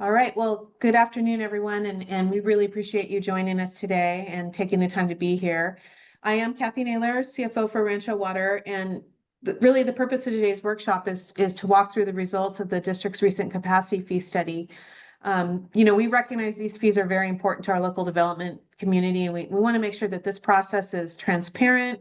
All right. Well, good afternoon, everyone, and we really appreciate you joining us today and taking the time to be here. I am Kathy Naylor, CFO for Rancho Water, and really the purpose of today's workshop is to walk through the results of the district's recent capacity fee study. We recognize these fees are very important to our local development community, and we want to make sure that this process is transparent,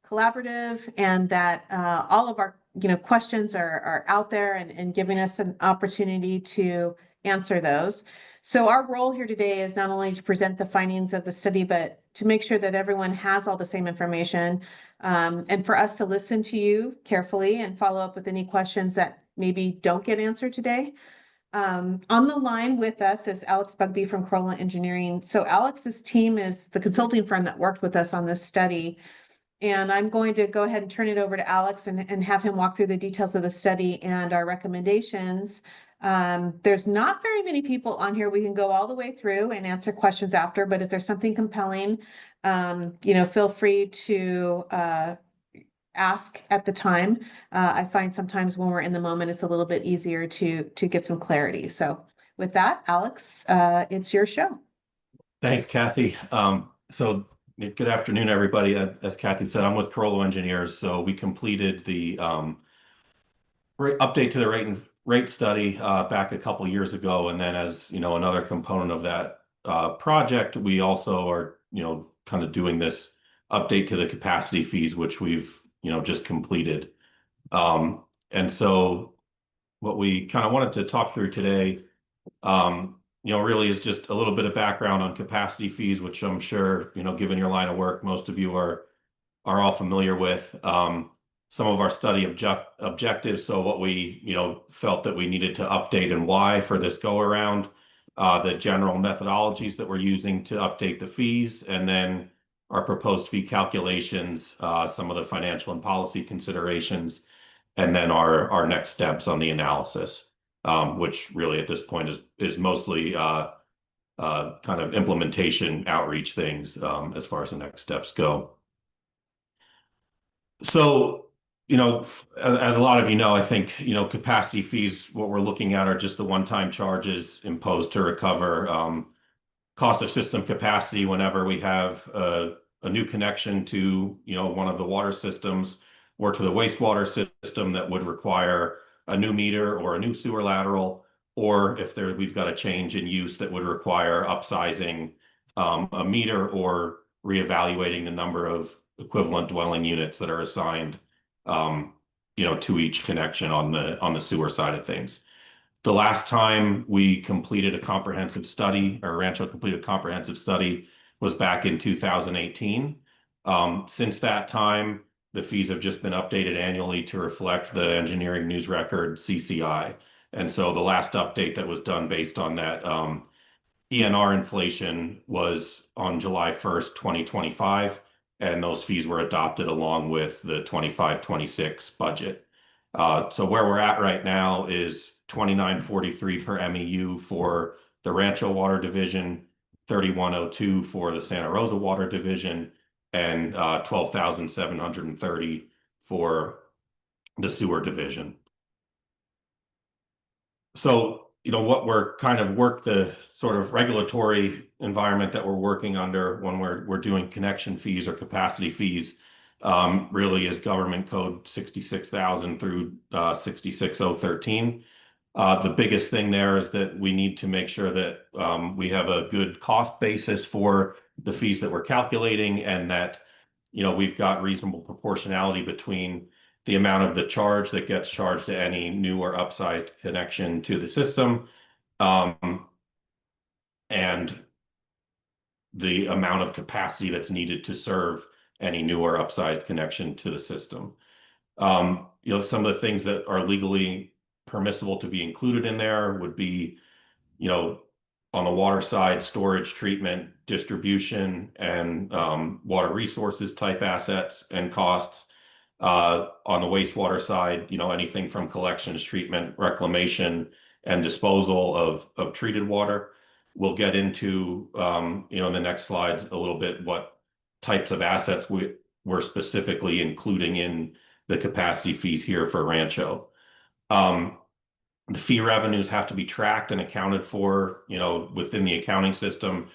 collaborative, and that all of our questions are out there and giving us an opportunity to answer those. So our role here today is not only to present the findings of the study, but to make sure that everyone has all the same information, and for us to listen to you carefully and follow up with any questions that maybe don't get answered today. On the line with us is Alex Bugby from Corolla Engineering. So Alex's team is the consulting firm that worked with us on this study. And I'm going to go ahead and turn it over to Alex and have him walk through the details of the study and our recommendations. There's not very many people on here. We can go all the way through and answer questions after, but if there's something compelling, feel free to ask at the time. I find sometimes when we're in the moment, it's a little bit easier to get some clarity. So with that, Alex, it's your show. Thanks, Kathy. Good afternoon, everybody. As Kathy said, I'm with Corolla Engineers. So we completed the update to the rate study back a couple years ago, and then as you know, another component of that project, we also are kind of doing this update to the capacity fees, which we've just completed. And so what we kind of wanted to talk through today, really is just a little bit of background on capacity fees, which I'm sure, given your line of work, most of you are all familiar with. Some of our study objectives. So what we, felt that we needed to update and why for this go around, the general methodologies that we're using to update the fees, and then our proposed fee calculations, some of the financial and policy considerations, and then our next steps on the analysis, which really at this point is mostly kind of implementation outreach things as far as the next steps go. So, as a lot of I think, capacity fees, what we're looking at are just the one-time charges imposed to recover cost of system capacity whenever we have a new connection to, one of the water systems or to the wastewater system that would require a new meter or a new sewer lateral, or if we've got a change in use that would require upsizing a meter or reevaluating the number of equivalent dwelling units that are assigned to each connection on the sewer side of things. The last time we completed a comprehensive study, or Rancho completed a comprehensive study, was back in 2018. Since that time, the fees have just been updated annually to reflect the Engineering News Record CCI. And so the last update that was done based on that ENR inflation was on July 1st, 2025, and those fees were adopted along with the 25-26 budget. So where we're at right now is $29.43 per MEU for the Rancho Water Division, $31.02 for the Santa Rosa Water Division, and $12,730 for the Sewer Division. So, what we're kind of the sort of regulatory environment that we're working under when we're doing connection fees or capacity fees really is Government Code 66,000 through 66013. The biggest thing there is that we need to make sure that we have a good cost basis for the fees that we're calculating, and that we've got reasonable proportionality between the amount of the charge that gets charged to any new or upsized connection to the system, and the amount of capacity that's needed to serve any new or upsized connection to the system. Some of the things that are legally permissible to be included in there would be, on the water side, storage, treatment, distribution, and water resources type assets and costs. On the wastewater side, anything from collections, treatment, reclamation, and disposal of treated water. We'll get into, in the next slides a little bit what types of assets we're specifically including in the capacity fees here for Rancho. The fee revenues have to be tracked and accounted for, within the accounting system,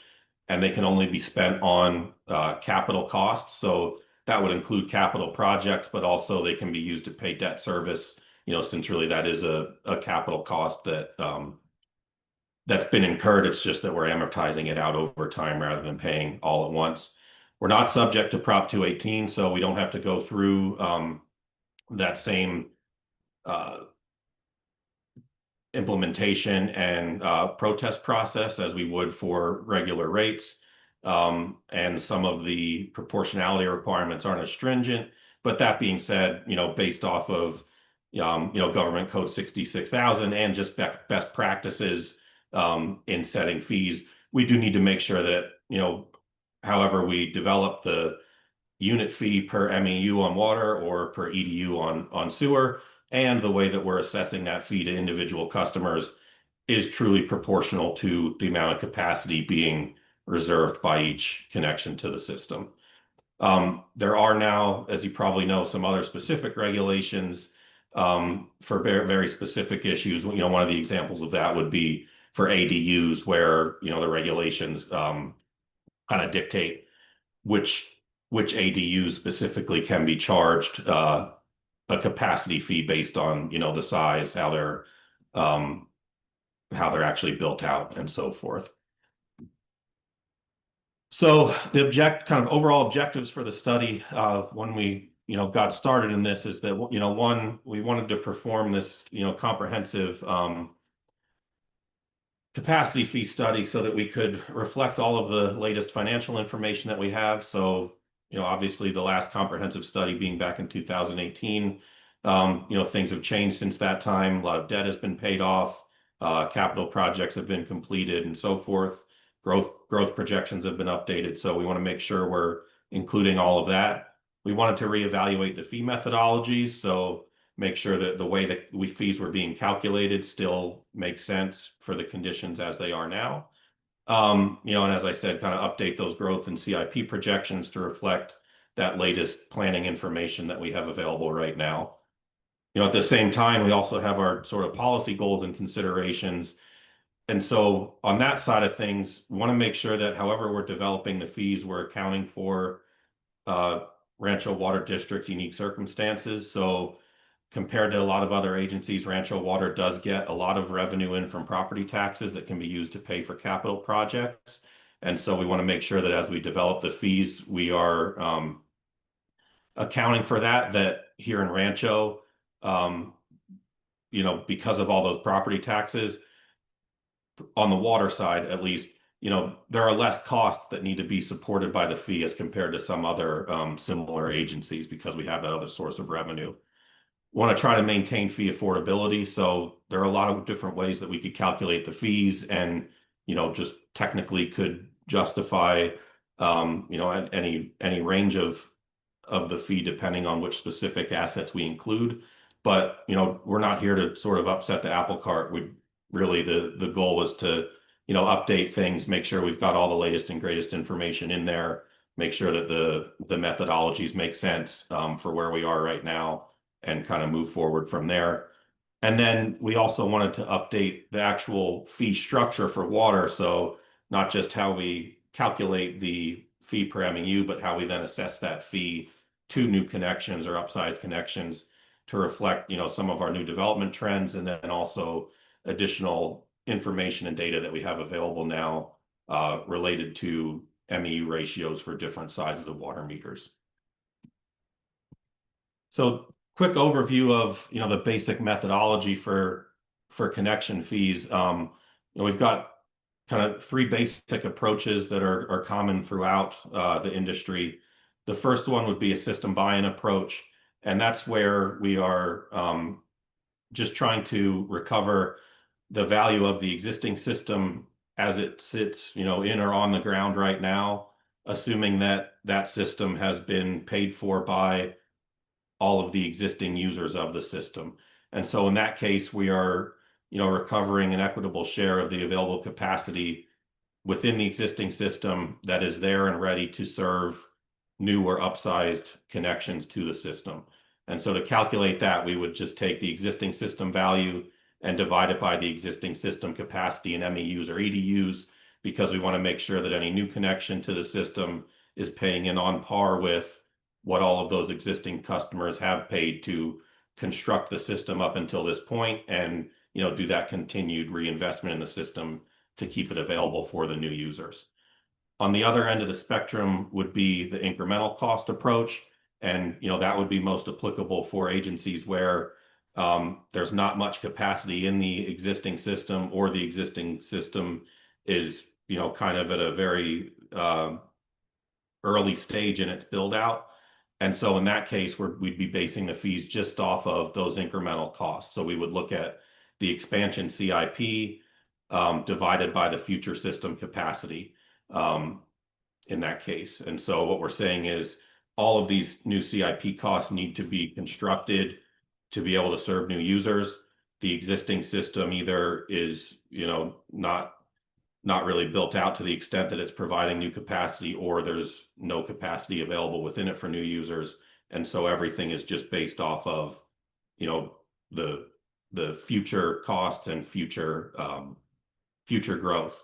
and they can only be spent on capital costs. So that would include capital projects, but also they can be used to pay debt service, since really that is a capital cost that's been incurred. It's just that we're amortizing it out over time rather than paying all at once. We're not subject to Prop 218, so we don't have to go through that same implementation and protest process as we would for regular rates. And some of the proportionality requirements aren't as stringent. But that being said, based off of Government Code 66,000 and just best practices in setting fees, we do need to make sure that, however we develop the unit fee per MEU on water or per EDU on sewer, and the way that we're assessing that fee to individual customers is truly proportional to the amount of capacity being reserved by each connection to the system. There are now, as you probably know, some other specific regulations for very, very specific issues. One of the examples of that would be for ADUs, where the regulations kind of dictate which ADUs specifically can be charged a capacity fee based on the size, how they're actually built out, and so forth. So the kind of overall objectives for the study when we got started in this is that one, we wanted to perform this comprehensive capacity fee study so that we could reflect all of the latest financial information that we have. So obviously the last comprehensive study being back in 2018, things have changed since that time. A lot of debt has been paid off, capital projects have been completed, and so forth. Growth projections have been updated. So we want to make sure we're including all of that. We wanted to reevaluate the fee methodology, so make sure that the way that fees were being calculated still makes sense for the conditions as they are now. And as I said, kind of update those growth and CIP projections to reflect that latest planning information that we have available right now. At the same time, we also have our sort of policy goals and considerations. And so on that side of things, we want to make sure that however we're developing the fees, we're accounting for Rancho Water District's unique circumstances. So compared to a lot of other agencies, Rancho Water does get a lot of revenue in from property taxes that can be used to pay for capital projects. And so we want to make sure that as we develop the fees, we are accounting for that here in Rancho, because of all those property taxes, on the water side, at least, there are less costs that need to be supported by the fee as compared to some other similar agencies, because we have that other source of revenue. Want to try to maintain fee affordability. So there are a lot of different ways that we could calculate the fees and, just technically could justify, any range of the fee depending on which specific assets we include. But, we're not here to sort of upset the apple cart. The goal is to, update things, make sure we've got all the latest and greatest information in there, make sure that the methodologies make sense for where we are right now, and kind of move forward from there. And then we also wanted to update the actual fee structure for water. So not just how we calculate the fee per MEU, but how we then assess that fee to new connections or upsized connections to reflect, some of our new development trends, and then also additional information and data that we have available now related to MEU ratios for different sizes of water meters. So quick overview of the basic methodology for connection fees. We've got kind of three basic approaches that are common throughout the industry. The first one would be a system buy-in approach, and that's where we are just trying to recover the value of the existing system as it sits, in or on the ground right now, assuming that that system has been paid for by all of the existing users of the system. And so in that case, we are, recovering an equitable share of the available capacity within the existing system that is there and ready to serve new or upsized connections to the system. And so to calculate that, we would just take the existing system value and divide it by the existing system capacity in MEUs or EDUs, because we want to make sure that any new connection to the system is paying in on par with what all of those existing customers have paid to construct the system up until this point, and do that continued reinvestment in the system to keep it available for the new users. On the other end of the spectrum would be the incremental cost approach. And that would be most applicable for agencies where there's not much capacity in the existing system, or the existing system is kind of at a very early stage in its build out. And so in that case, we'd be basing the fees just off of those incremental costs. So we would look at the expansion CIP divided by the future system capacity in that case. And so what we're saying is all of these new CIP costs need to be constructed to be able to serve new users. The existing system either is not really built out to the extent that it's providing new capacity, or there's no capacity available within it for new users. And so everything is just based off of, the future costs and future growth.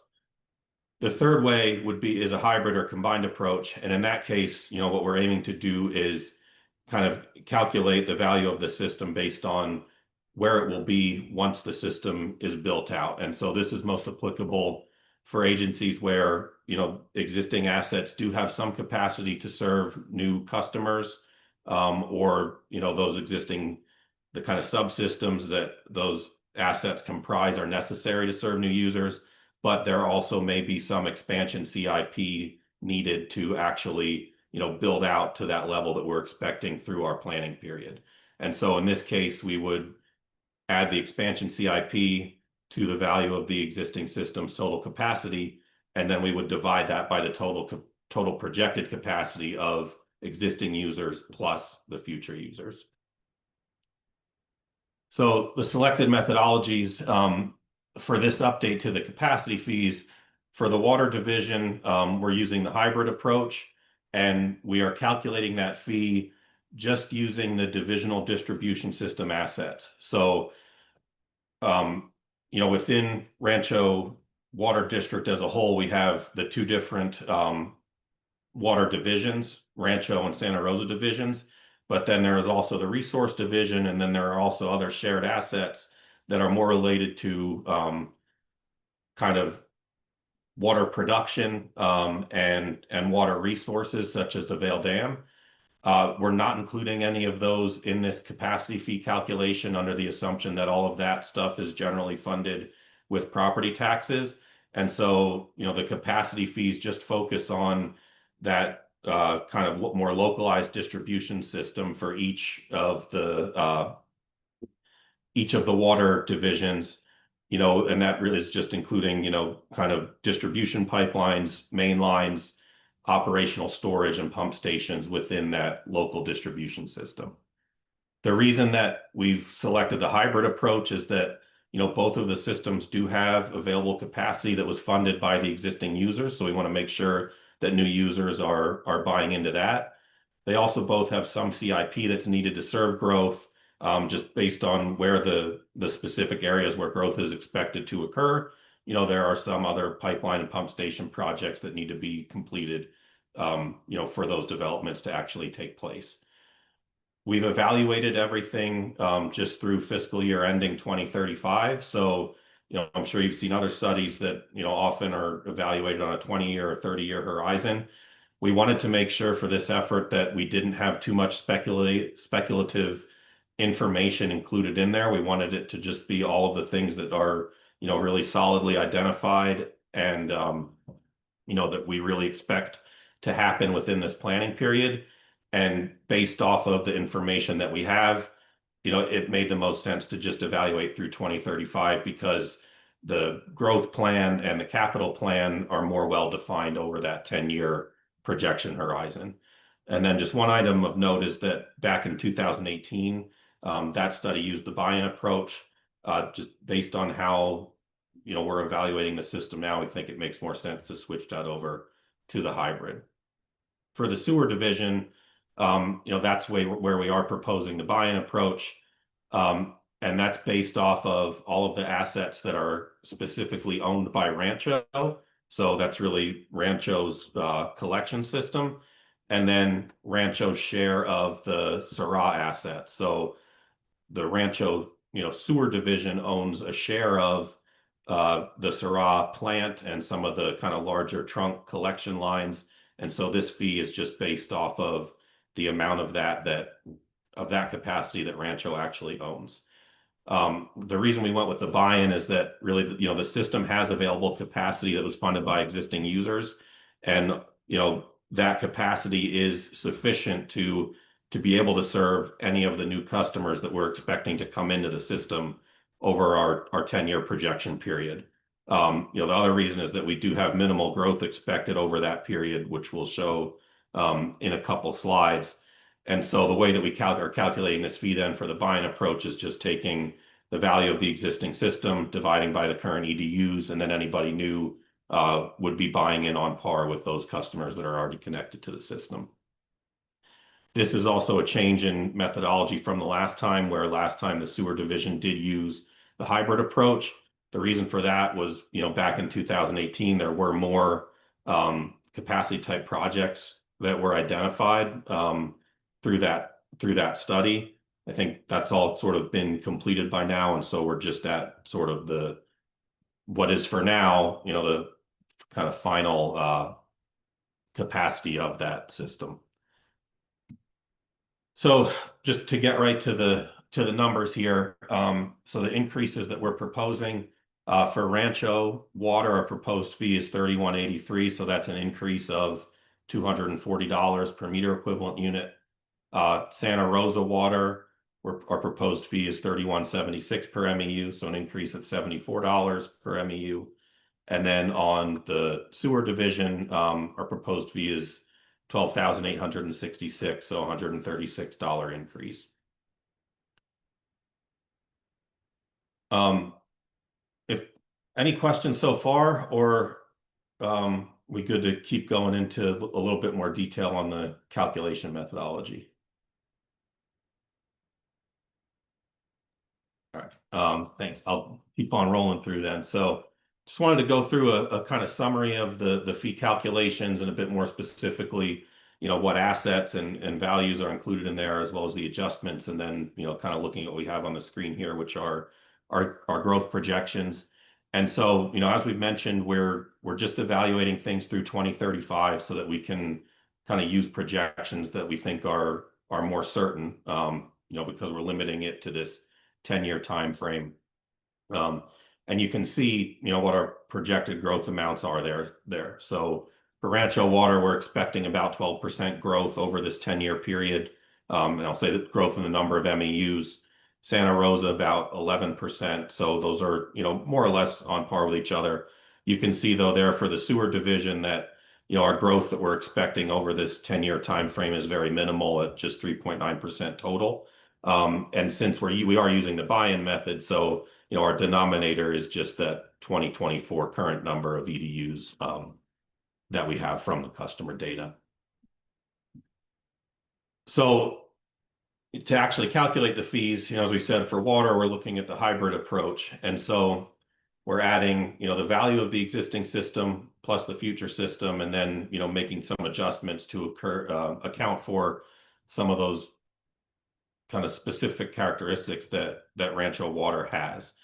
The third way is a hybrid or combined approach. And in that case, what we're aiming to do is kind of calculate the value of the system based on where it will be once the system is built out. And so this is most applicable for agencies where existing assets do have some capacity to serve new customers, or the kind of subsystems that those assets comprise are necessary to serve new users, but there also may be some expansion CIP needed to actually build out to that level that we're expecting through our planning period. And so in this case, we would add the expansion CIP to the value of the existing system's total capacity, and then we would divide that by the total projected capacity of existing users plus the future users. So the selected methodologies for this update to the capacity fees, for the water division, we're using the hybrid approach, and we are calculating that fee just using the divisional distribution system assets. So within Rancho Water District as a whole, we have the two different water divisions, Rancho and Santa Rosa divisions, but then there is also the resource division, and then there are also other shared assets that are more related to kind of water production and water resources, such as the Vale Dam. We're not including any of those in this capacity fee calculation under the assumption that all of that stuff is generally funded with property taxes. And so, the capacity fees just focus on that kind of more localized distribution system for each of the water divisions, and that really is just including, kind of distribution pipelines, main lines, operational storage, and pump stations within that local distribution system. The reason that we've selected the hybrid approach is that, both of the systems do have available capacity that was funded by the existing users. So we want to make sure that new users are buying into that. They also both have some CIP that's needed to serve growth, just based on where the specific areas where growth is expected to occur. There are some other pipeline and pump station projects that need to be completed, for those developments to actually take place. We've evaluated everything just through fiscal year ending 2035. So, I'm sure you've seen other studies that, often are evaluated on a 20-year or 30-year horizon. We wanted to make sure for this effort that we didn't have too much speculative information included in there. We wanted it to just be all of the things that are, really solidly identified, and, that we really expect to happen within this planning period. And based off of the information that we have, it made the most sense to just evaluate through 2035, because the growth plan and the capital plan are more well-defined over that 10-year projection horizon. And then just one item of note is that back in 2018, that study used the buy-in approach. Just based on how, we're evaluating the system now, we think it makes more sense to switch that over to the hybrid. For the sewer division, that's where we are proposing the buy-in approach. And that's based off of all of the assets that are specifically owned by Rancho. So that's really Rancho's collection system, and then Rancho's share of the Syrah assets. So the Rancho, sewer division owns a share of the Syrah plant and some of the kind of larger trunk collection lines. And so this fee is just based off of the amount of that capacity that Rancho actually owns. The reason we went with the buy-in is that really, the system has available capacity that was funded by existing users, and that capacity is sufficient to be able to serve any of the new customers that we're expecting to come into the system over our 10-year projection period. The other reason is that we do have minimal growth expected over that period, which we'll show in a couple slides. And so the way that we are calculating this fee then for the buy-in approach is just taking the value of the existing system, dividing by the current EDUs, and then anybody new would be buying in on par with those customers that are already connected to the system. This is also a change in methodology from the last time, where last time the sewer division did use the hybrid approach. The reason for that was, back in 2018, there were more capacity type projects that were identified through that study. I think that's all sort of been completed by now, and so we're just at sort of what is for now, the kind of final capacity of that system. So just to get right to the numbers here, so the increases that we're proposing for Rancho Water, our proposed fee is $31.83, so that's an increase of $240 per meter equivalent unit. Santa Rosa Water, our proposed fee is $31.76 per MEU, so an increase at $74 per MEU. And then on the sewer division, our proposed fee is $12,866, so $136 increase. If any questions so far, or we good to keep going into a little bit more detail on the calculation methodology? All right, thanks. I'll keep on rolling through then. So just wanted to go through a kind of summary of the fee calculations, and a bit more specifically, what assets and values are included in there, as well as the adjustments, and then, kind of looking at what we have on the screen here, which are our growth projections. And so, as we've mentioned, we're just evaluating things through 2035 so that we can kind of use projections that we think are more certain, because we're limiting it to this 10-year time frame. And you can see, what our projected growth amounts are there. So for Rancho Water, we're expecting about 12% growth over this 10-year period. And I'll say that growth in the number of MEUs. Santa Rosa, about 11%. So those are, more or less on par with each other. You can see, though, there for the sewer division that, our growth that we're expecting over this 10-year time frame is very minimal at just 3.9% total. And since we are using the buy-in method, so our denominator is just that 2024 current number of EDUs that we have from the customer data. So to actually calculate the fees, as we said, for water, we're looking at the hybrid approach. And so we're adding, the value of the existing system plus the future system, and then, making some adjustments to account for some of those kind of specific characteristics that Rancho Water has.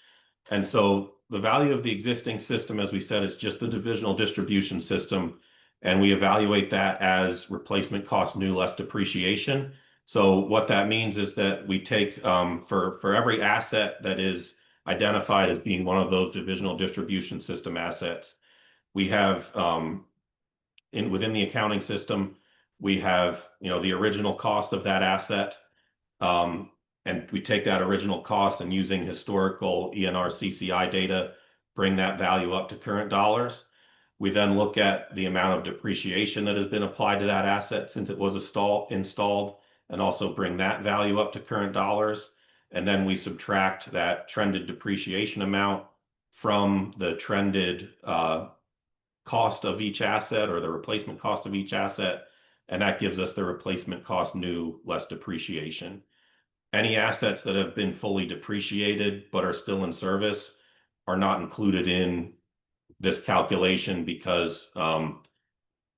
And so the value of the existing system, as we said, is just the divisional distribution system, and we evaluate that as replacement cost new less depreciation. So what that means is that we take for every asset that is identified as being one of those divisional distribution system assets, we have within the accounting system, we have the original cost of that asset. And we take that original cost, and using historical ENR CCI data, bring that value up to current dollars. We then look at the amount of depreciation that has been applied to that asset since it was installed, and also bring that value up to current dollars. And then we subtract that trended depreciation amount from the trended cost of each asset, or the replacement cost of each asset. And that gives us the replacement cost new less depreciation. any assets that have been fully depreciated but are still in service are not included in this calculation because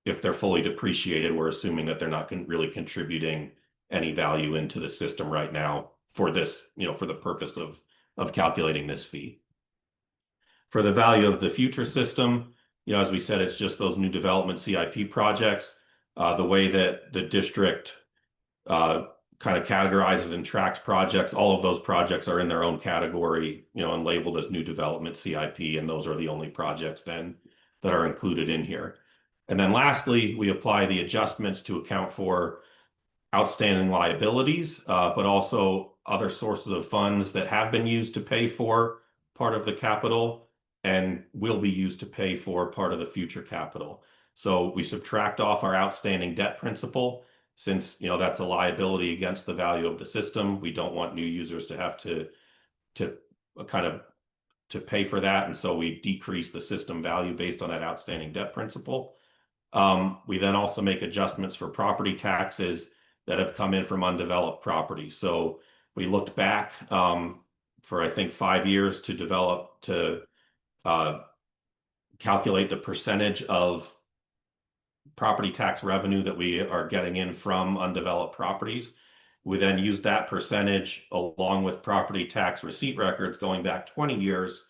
if they're fully depreciated, we're assuming that they're not really contributing any value into the system right now for this, for the purpose of calculating this fee. For the value of the future system, as we said, it's just those new development CIP projects. The way that the district kind of categorizes and tracks projects, all of those projects are in their own category, and labeled as new development CIP, and those are the only projects then that are included in here. And then lastly, we apply the adjustments to account for outstanding liabilities, but also other sources of funds that have been used to pay for part of the capital and will be used to pay for part of the future capital. So we subtract off our outstanding debt principal since, that's a liability against the value of the system. We don't want new users to have to kind of to pay for that. And so we decrease the system value based on that outstanding debt principal. We then also make adjustments for property taxes that have come in from undeveloped property. So we looked back for, I think, 5 years to calculate the percentage of property tax revenue that we are getting in from undeveloped properties. We then use that percentage along with property tax receipt records going back 20 years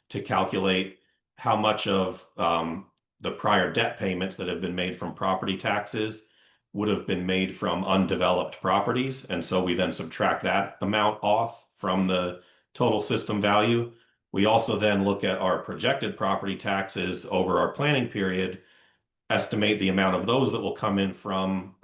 to calculate how much of the prior debt payments that have been made from property taxes would have been made from undeveloped properties. And so we then subtract that amount off from the total system value. We also then look at our projected property taxes over our planning period, estimate the amount of those that will come in from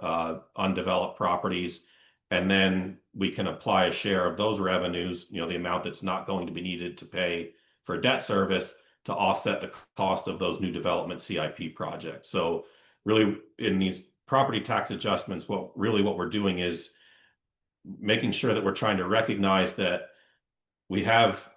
undeveloped properties, and then we can apply a share of those revenues, the amount that's not going to be needed to pay for debt service to offset the cost of those new development CIP projects. So really in these property tax adjustments, what we're doing is making sure that we're trying to recognize that we have,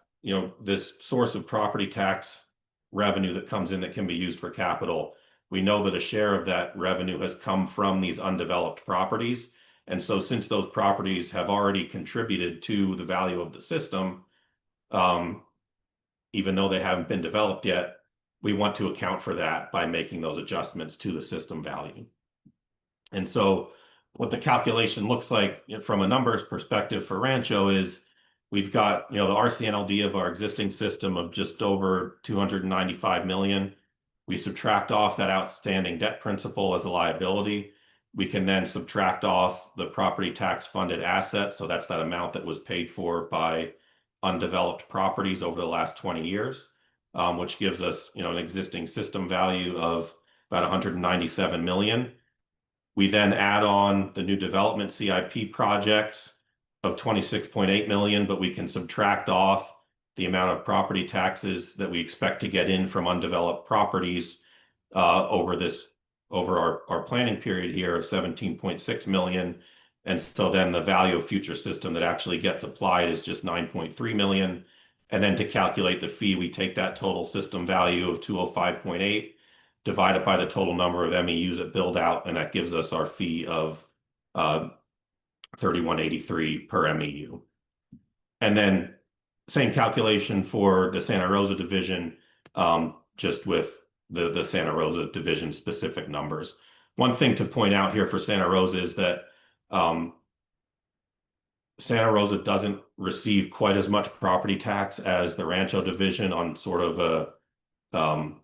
this source of property tax revenue that comes in that can be used for capital. We know that a share of that revenue has come from these undeveloped properties. And so since those properties have already contributed to the value of the system, even though they haven't been developed yet, we want to account for that by making those adjustments to the system value. And so what the calculation looks like from a numbers perspective for Rancho is we've got, the RCNLD of our existing system of just over 295 million. We subtract off that outstanding debt principal as a liability. We can then subtract off the property tax funded assets. So that's that amount that was paid for by undeveloped properties over the last 20 years, which gives us, an existing system value of about 197 million. We then add on the new development CIP projects of 26.8 million, but we can subtract off the amount of property taxes that we expect to get in from undeveloped properties over our planning period here of 17.6 million. And so then the value of future system that actually gets applied is just 9.3 million. And then to calculate the fee, we take that total system value of 205.8 divided by the total number of MEUs at build out, and that gives us our fee of 3183 per MEU. And then same calculation for the Santa Rosa division, just with the Santa Rosa division specific numbers. One thing to point out here for Santa Rosa is that Santa Rosa doesn't receive quite as much property tax as the Rancho division on sort of on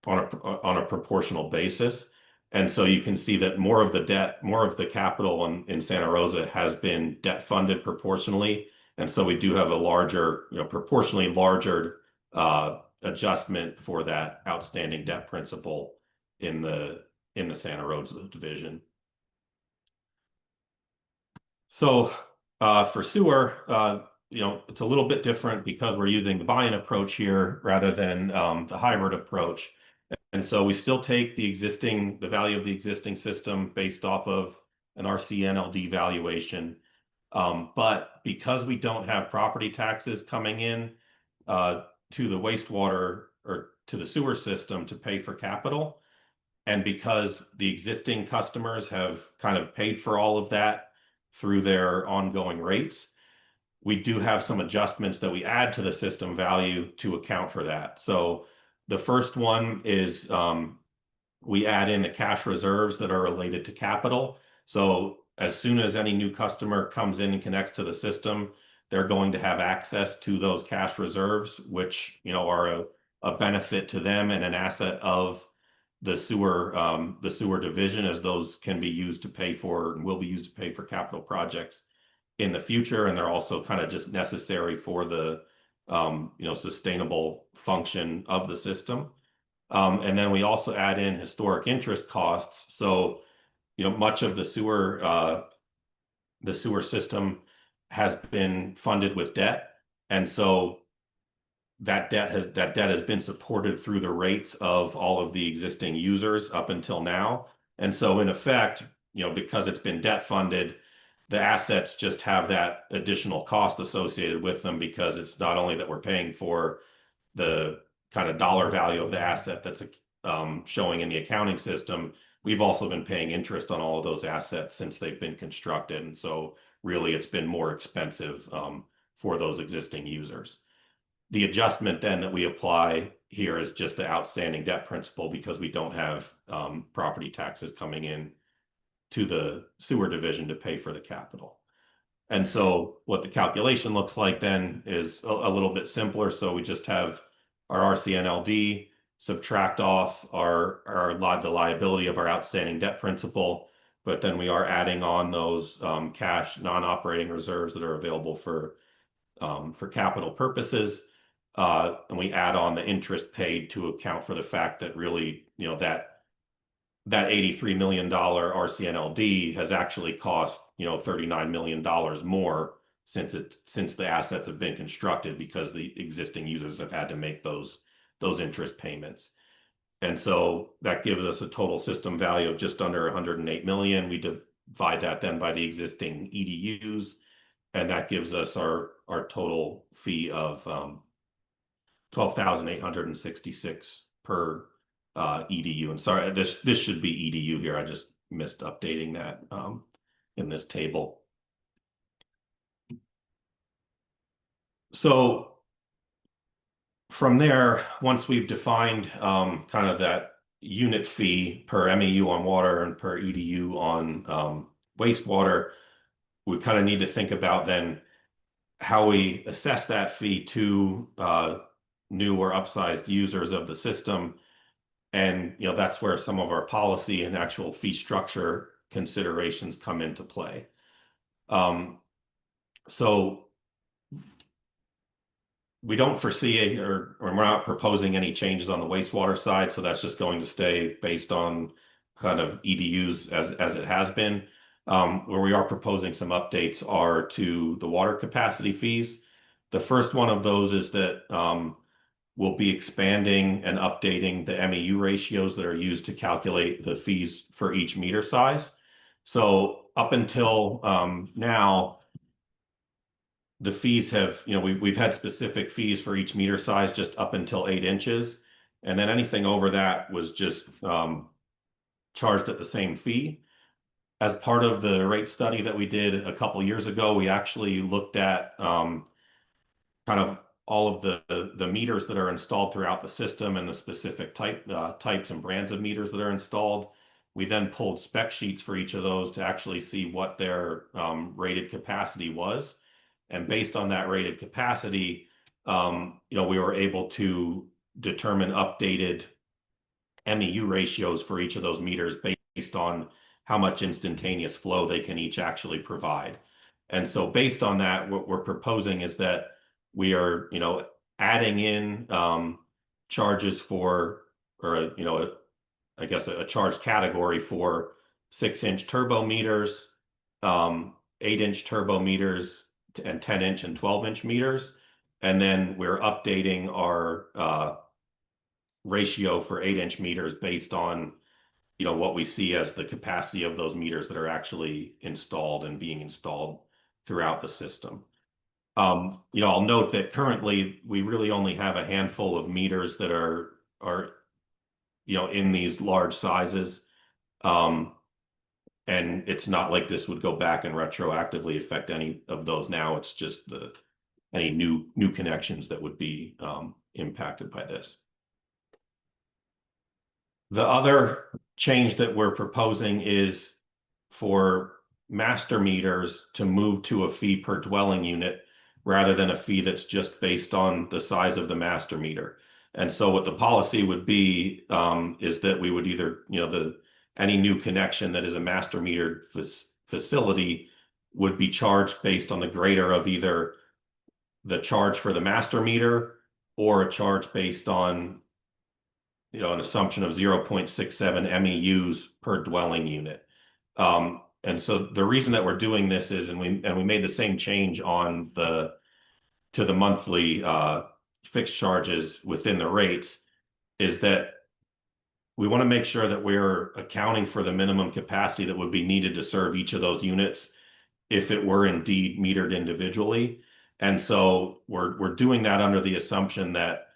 a proportional basis. And so you can see that more of the capital in Santa Rosa has been debt funded proportionally. And so we do have a larger, proportionally larger adjustment for that outstanding debt principal in the Santa Rosa division. So for sewer, it's a little bit different because we're using the buy-in approach here rather than the hybrid approach. And so we still take the value of the existing system based off of an RCNLD valuation. But because we don't have property taxes coming in to the wastewater or to the sewer system to pay for capital, and because the existing customers have kind of paid for all of that through their ongoing rates. We do have some adjustments that we add to the system value to account for that. So the first one is we add in the cash reserves that are related to capital. So as soon as any new customer comes in and connects to the system, they're going to have access to those cash reserves, which, are a benefit to them and an asset of the sewer division, as those can be used to pay for and will be used to pay for capital projects in the future. And they're also kind of just necessary for the, sustainable function of the system. And then we also add in historic interest costs. So, much of the sewer system has been funded with debt. And so that debt has been supported through the rates of all of the existing users up until now. And so in effect, because it's been debt funded, the assets just have that additional cost associated with them, because it's not only that we're paying for the kind of dollar value of the asset that's showing in the accounting system, we've also been paying interest on all of those assets since they've been constructed. And so really it's been more expensive for those existing users. The adjustment then that we apply here is just the outstanding debt principal, because we don't have property taxes coming in to the sewer division to pay for the capital. And so what the calculation looks like then is a little bit simpler. So we just have our RCNLD, subtract off the liability of our outstanding debt principal, but then we are adding on those cash non-operating reserves that are available for capital purposes. And we add on the interest paid to account for the fact that really, that $83 million RCNLD has actually cost, $39 million more since the assets have been constructed, because the existing users have had to make those interest payments. And so that gives us a total system value of just under 108 million. We divide that then by the existing EDUs, and that gives us our total fee of 12,866 per EDU. And sorry, this should be EDU here. I just missed updating that in this table. So from there, once we've defined kind of that unit fee per MEU on water and per EDU on wastewater, we kind of need to think about then how we assess that fee to new or upsized users of the system. And that's where some of our policy and actual fee structure considerations come into play. So we don't foresee or we're not proposing any changes on the wastewater side. So that's just going to stay based on kind of EDUs as it has been. Where we are proposing some updates are to the water capacity fees. The first one of those is that we'll be expanding and updating the MEU ratios that are used to calculate the fees for each meter size. So up until now, the fees have, we've had specific fees for each meter size just up until 8 inches. And then anything over that was just charged at the same fee. As part of the rate study that we did a couple years ago, we actually looked at kind of all of the meters that are installed throughout the system and the specific types and brands of meters that are installed. We then pulled spec sheets for each of those to actually see what their rated capacity was. And based on that rated capacity, we were able to determine updated MEU ratios for each of those meters based on how much instantaneous flow they can each actually provide. And so based on that, what we're proposing is that we are, adding in charges for, or, I guess a charge category for 6-inch turbo meters, 8-inch turbo meters, and 10-inch and 12-inch meters. And then we're updating our ratio for 8-inch meters based on, what we see as the capacity of those meters that are actually installed and being installed throughout the system. I'll note that currently we really only have a handful of meters that are in these large sizes. And it's not like this would go back and retroactively affect any of those now. It's just any new connections that would be impacted by this. The other change that we're proposing is for master meters to move to a fee per dwelling unit rather than a fee that's just based on the size of the master meter. And so what the policy would be is that we would either, any new connection that is a master metered facility would be charged based on the greater of either the charge for the master meter or a charge based on an assumption of 0.67 MEUs per dwelling unit. And so the reason that we're doing this is, and we made the same change on to the monthly fixed charges within the rates, is that we want to make sure that we're accounting for the minimum capacity that would be needed to serve each of those units if it were indeed metered individually. And so we're doing that under the assumption that,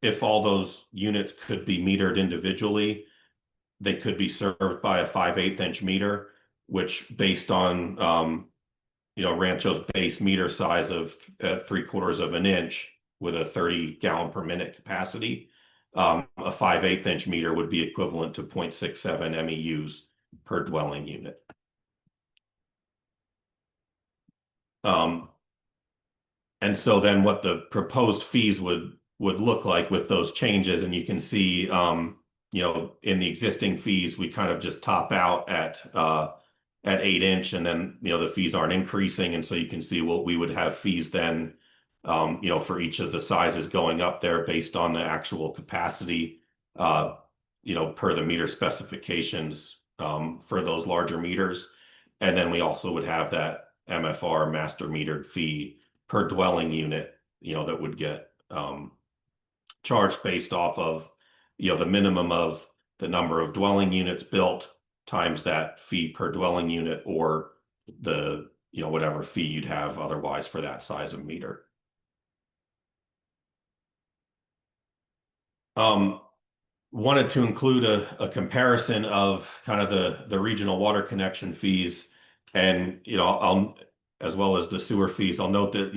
if all those units could be metered individually, they could be served by a 5/8 inch meter, which based on, Rancho's base meter size of 3/4 of an inch with a 30 gallon per minute capacity, a 5/8 inch meter would be equivalent to 0.67 MEUs per dwelling unit. And so then what the proposed fees would look like with those changes, and you can see, in the existing fees, we kind of just top out at 8 inch, and then, the fees aren't increasing. And so you can see what we would have fees then, for each of the sizes going up there based on the actual capacity, per the meter specifications, for those larger meters. And then we also would have that MFR master metered fee per dwelling unit, that would get charged based off of, the minimum of the number of dwelling units built times that fee per dwelling unit, or the, whatever fee you'd have otherwise for that size of meter. Wanted to include a comparison of kind of the regional water connection fees, and I'll, as well as the sewer fees. I'll note that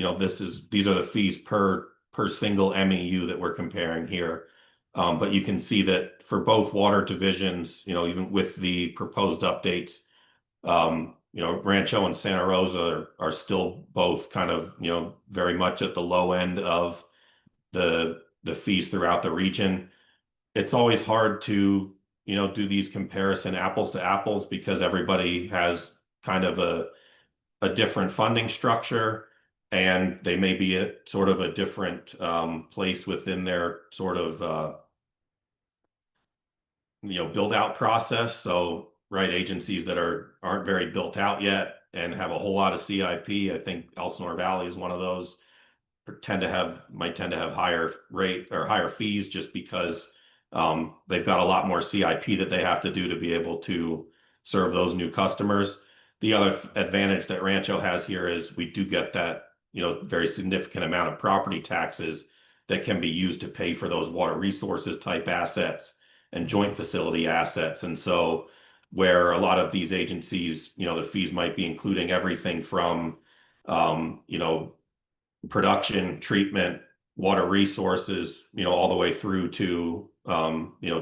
these are the fees per single MEU that we're comparing here. But you can see that for both water divisions, even with the proposed updates, Rancho and Santa Rosa are still both kind of, very much at the low end of the fees throughout the region. It's always hard to, do these comparison apples to apples because everybody has kind of a different funding structure, and they may be at sort of a different place within their sort of build out process. So agencies that aren't very built out yet and have a whole lot of CIP, I think Elsinore Valley is one of those, might tend to have higher rate or higher fees just because they've got a lot more CIP that they have to do to be able to serve those new customers. The other advantage that Rancho has here is we do get that, very significant amount of property taxes that can be used to pay for those water resources type assets and joint facility assets. And so where a lot of these agencies, the fees might be including everything from, production, treatment, water resources, all the way through to,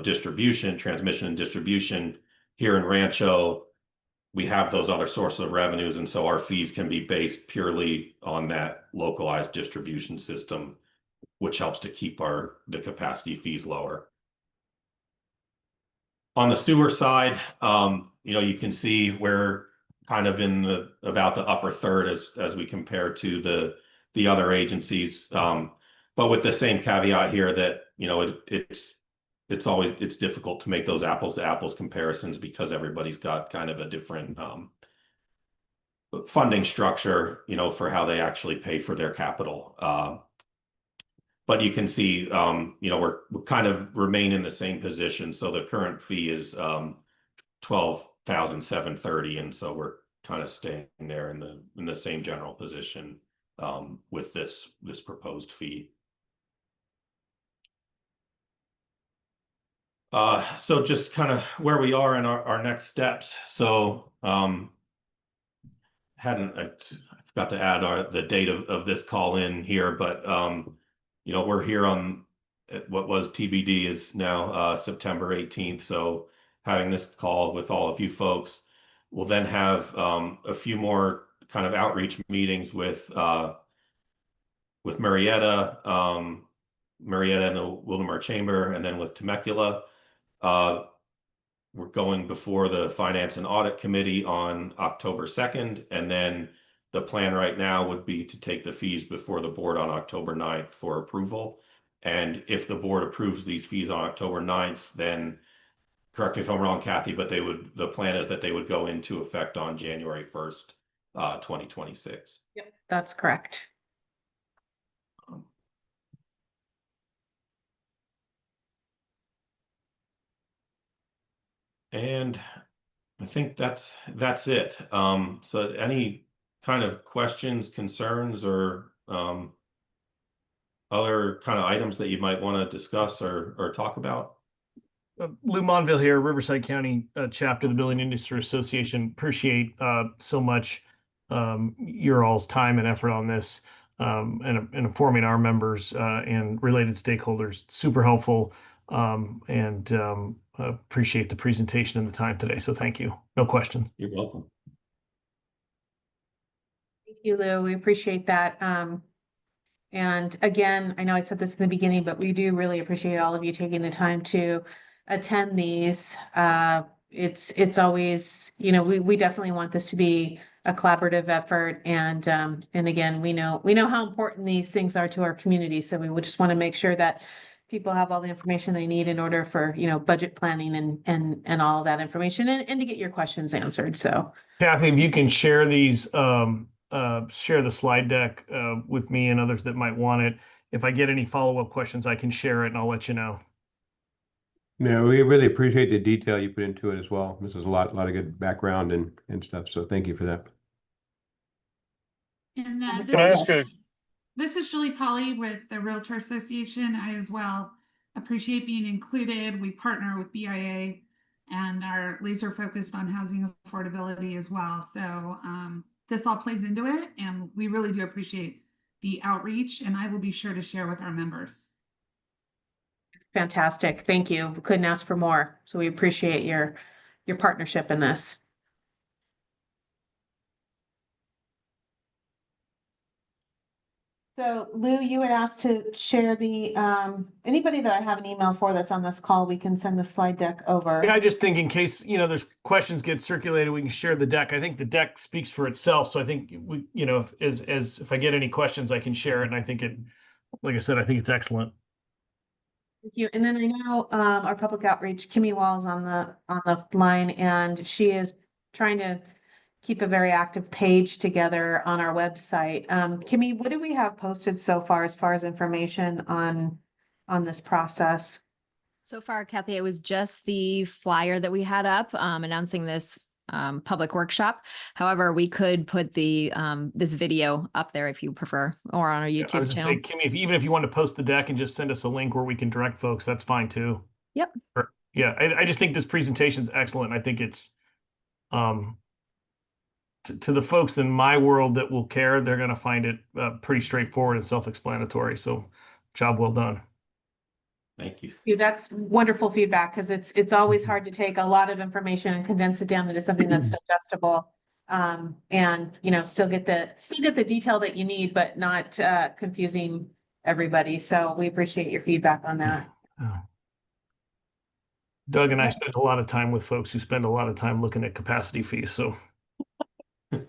distribution, transmission and distribution. Here in Rancho, we have those other sources of revenues, and so our fees can be based purely on that localized distribution system, which helps to keep the capacity fees lower. On the sewer side, you can see we're kind of in about the upper third as we compare to the other agencies, but with the same caveat here that it's difficult to make those apples to apples comparisons because everybody's got kind of a different funding structure, for how they actually pay for their capital. But you can see, we're kind of remain in the same position. So the current fee is $12,730, and so we're kind of staying there in the same general position with this proposed fee. So just kind of where we are in our next steps. So, I forgot to add the date of this call in here, but, we're here on what was TBD is now, September 18th. So having this call with all of you folks, we'll then have, a few more kind of outreach meetings with Marietta and the Wildomar Chamber, and then with Temecula. Uh, we're going before the Finance and Audit Committee on October 2nd, and then the plan right now would be to take the fees before the board on October 9th for approval. And if the board approves these fees on October 9th, then correct me if I'm wrong, Kathy, but the plan is that they would go into effect on January 1st, 2026. Yep, that's correct. And I think that's it. So any kind of questions, concerns, or other kind of items that you might want to discuss or talk about? Lou Monville here, Riverside County chapter of the Building Industry Association. Appreciate so much your all's time and effort on this, and informing our members and related stakeholders. Super helpful, and appreciate the presentation and the time today. So thank you. No questions. You're welcome. Thank you, Lou. We appreciate that. And again, I know I said this in the beginning, but we do really appreciate all of you taking the time to attend these. It's always, we definitely want this to be a collaborative effort. And again, we know how important these things are to our community. So we would just want to make sure that people have all the information they need in order for, budget planning and all of that information and to get your questions answered. So Kathy, if you can share these, share the slide deck with me and others that might want it. If I get any follow-up questions, I can share it and I'll let you know. No, we really appreciate the detail you put into it as well. This is a lot of good background and stuff. So thank you for that. And Can I ask this is Julie Polly with the Realtor Association. I as well appreciate being included. We partner with BIA and are laser focused on housing affordability as well. So this all plays into it, and we really do appreciate the outreach, and I will be sure to share with our members. fantastic. Thank you. We couldn't ask for more. So we appreciate your partnership in this. So Lou, you had asked to share the, anybody that I have an email for that's on this call, we can send the slide deck over. Yeah, I just think in case, there's questions get circulated, we can share the deck. I think the deck speaks for itself. So I think we, if I get any questions, I can share it. And I think like I said, I think it's excellent. Thank you. And then I know our public outreach, Kimmy Wall's on the line, and she is trying to keep a very active page together on our website. Kimmy, what do we have posted so far as information on this process? So far, Kathy, it was just the flyer that we had up announcing this public workshop. However, we could put the this video up there if you prefer, or on our YouTube I was channel. just saying, Kimmy, even if you want to post the deck and just send us a link where we can direct folks, that's fine too. Yep. Yeah, I just think this presentation is excellent. I think it's to the folks in my world that will care, they're going to find it pretty straightforward and self-explanatory. So job well done. Thank you. That's wonderful feedback, because it's always hard to take a lot of information and condense it down into something that's digestible. And still get the detail that you need, but not confusing everybody. So we appreciate your feedback on that. Doug and I spend a lot of time with folks who spend a lot of time looking at capacity fees. So I'm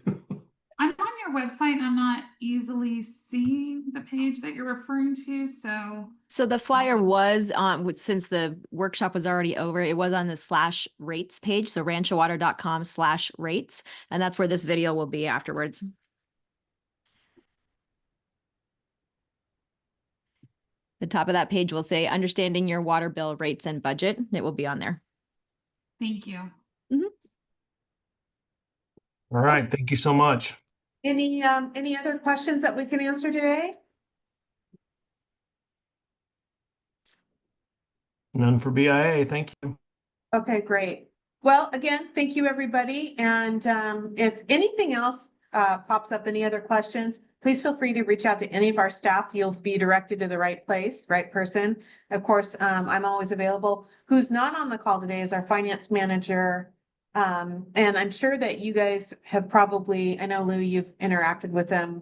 on your website. I'm not easily seeing the page that you're referring to. So the flyer was on, since the workshop was already over, it was on the /rates page. So ranchowater.com/rates. And that's where this video will be afterwards. The top of that page will say, understanding your water bill rates and budget. It will be on there. Thank you. all right, thank you so much. Any other questions that we can answer today? None for BIA. Thank you. Okay, great. Well, again, thank you, everybody. And if anything else pops up, any other questions, please feel free to reach out to any of our staff. You'll be directed to the right place, right person. Of course, I'm always available. Who's not on the call today is our finance manager. And I'm sure that you guys have probably, I know Lou, you've interacted with them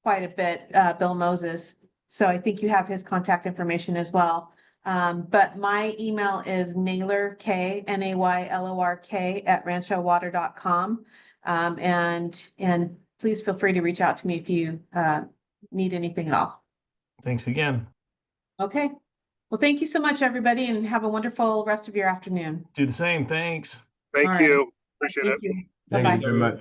quite a bit, Bill Moses. So I think you have his contact information as well. But my email is naylork, Naylork @ranchowater.com. And please feel free to reach out to me if you need anything at all. Thanks again. Okay. Well, thank you so much, everybody, and have a wonderful rest of your afternoon. Do the same. Thanks. All Thank right. you. Appreciate it. Thank you. Thank Bye-bye. you very much.